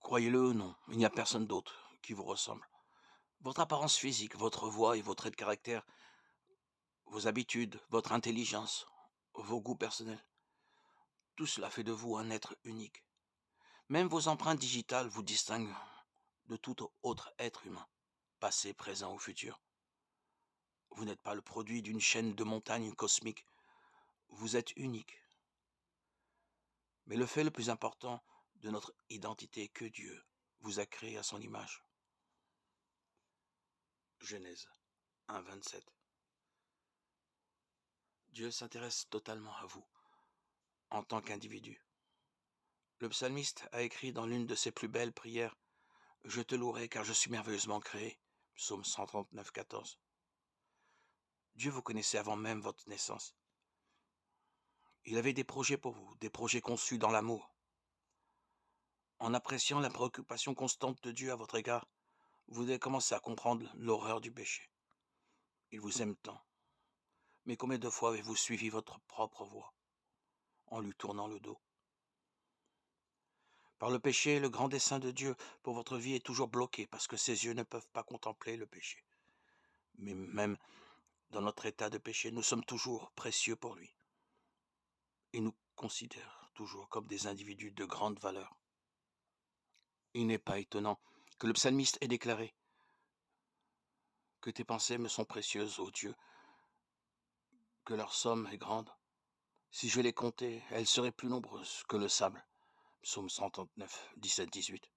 Croyez-le ou non, il n'y a personne d'autre qui vous ressemble. Votre apparence physique, votre voix et vos traits de caractère, vos habitudes, votre intelligence, vos goûts personnels, tout cela fait de vous un être unique. Même vos empreintes digitales vous distinguent de tout autre être humain, passé, présent ou futur. Vous n'êtes pas le produit d'une chaîne de montagnes cosmiques, vous êtes unique. Mais le fait le plus important de notre identité est que Dieu vous a créé à son image. Genèse 1, 27. Dieu s'intéresse totalement à vous, en tant qu'individu. Le psalmiste a écrit dans l'une de ses plus belles prières « Je te louerai car je suis merveilleusement créé » Psaume 139, 14. Dieu vous connaissait avant même votre naissance. Il avait des projets pour vous, des projets conçus dans l'amour. En appréciant la préoccupation constante de Dieu à votre égard, vous devez commencer à comprendre l'horreur du péché. Il vous aime tant. Mais combien de fois avez-vous suivi votre propre voie, en lui tournant le dos? Par le péché, le grand dessein de Dieu pour votre vie est toujours bloqué parce que ses yeux ne peuvent pas contempler le péché. Mais même dans notre état de péché, nous sommes toujours précieux pour lui. Il nous considère toujours comme des individus de grande valeur. Il n'est pas étonnant que le psalmiste ait déclaré « Que tes pensées me sont précieuses, ô Dieu, que leur somme est grande. Si je les comptais, elles seraient plus nombreuses que le sable. » Psaume 139, 17-18.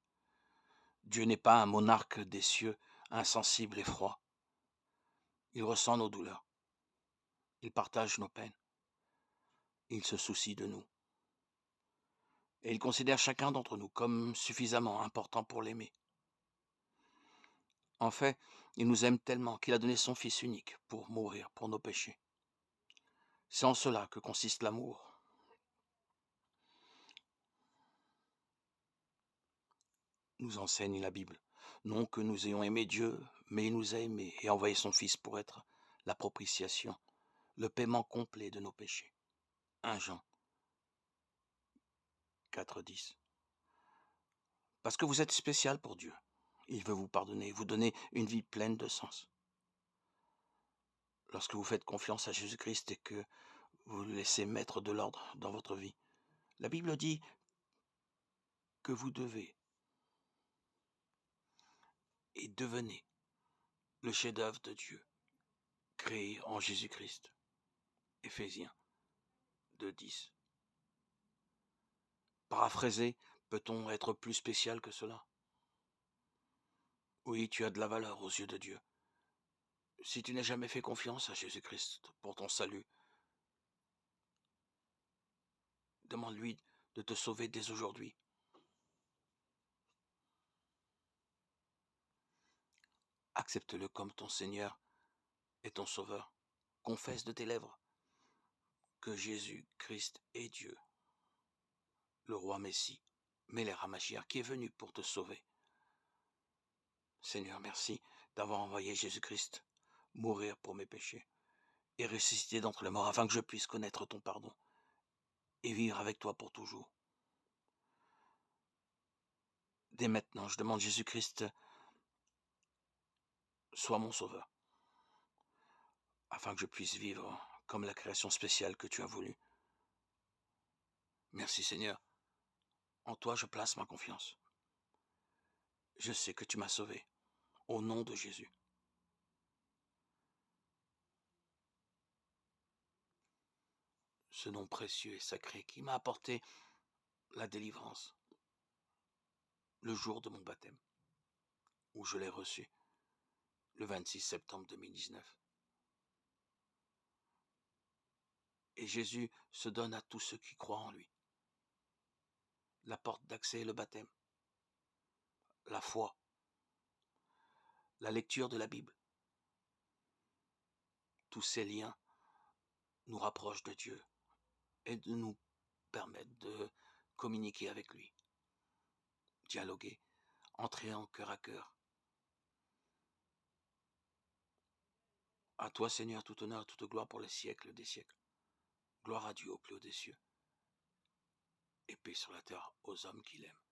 Dieu n'est pas un monarque des cieux, insensible et froid. Il ressent nos douleurs. Il partage nos peines. Il se soucie de nous. Et il considère chacun d'entre nous comme suffisamment important pour l'aimer. En fait, il nous aime tellement qu'il a donné son Fils unique pour mourir pour nos péchés. C'est en cela que consiste l'amour. Nous enseigne la Bible. Non que nous ayons aimé Dieu, mais il nous a aimés et envoyé son Fils pour être la propitiation, le paiement complet de nos péchés. 1 Jean 4,10. Parce que vous êtes spécial pour Dieu. Il veut vous pardonner, vous donner une vie pleine de sens. Lorsque vous faites confiance à Jésus-Christ et que vous le laissez mettre de l'ordre dans votre vie, la Bible dit que vous devez et devenez le chef-d'œuvre de Dieu, créé en Jésus-Christ. Éphésiens 2,10. Paraphrasé, peut-on être plus spécial que cela? Oui, tu as de la valeur aux yeux de Dieu. Si tu n'as jamais fait confiance à Jésus-Christ pour ton salut, demande-lui de te sauver dès aujourd'hui. Accepte-le comme ton Seigneur et ton Sauveur. Confesse de tes lèvres que Jésus-Christ est Dieu, le roi Messie, Mélech HaMashiach, qui est venu pour te sauver. Seigneur, merci d'avoir envoyé Jésus-Christ mourir pour mes péchés et ressusciter d'entre les morts afin que je puisse connaître ton pardon et vivre avec toi pour toujours. Dès maintenant, je demande Jésus-Christ, sois mon sauveur, afin que je puisse vivre comme la création spéciale que tu as voulu. Merci Seigneur, en toi je place ma confiance. Je sais que tu m'as sauvé, au nom de Jésus. Ce nom précieux et sacré qui m'a apporté la délivrance le jour de mon baptême, où je l'ai reçu, le 26 septembre 2019. Et Jésus se donne à tous ceux qui croient en lui. La porte d'accès est le baptême, la foi, la lecture de la Bible. Tous ces liens nous rapprochent de Dieu et de nous permettent de communiquer avec lui, dialoguer, entrer en cœur à cœur. À toi, Seigneur, tout honneur, toute gloire pour les siècles des siècles. Gloire à Dieu au plus haut des cieux, et paix sur la terre aux hommes qu'il aime.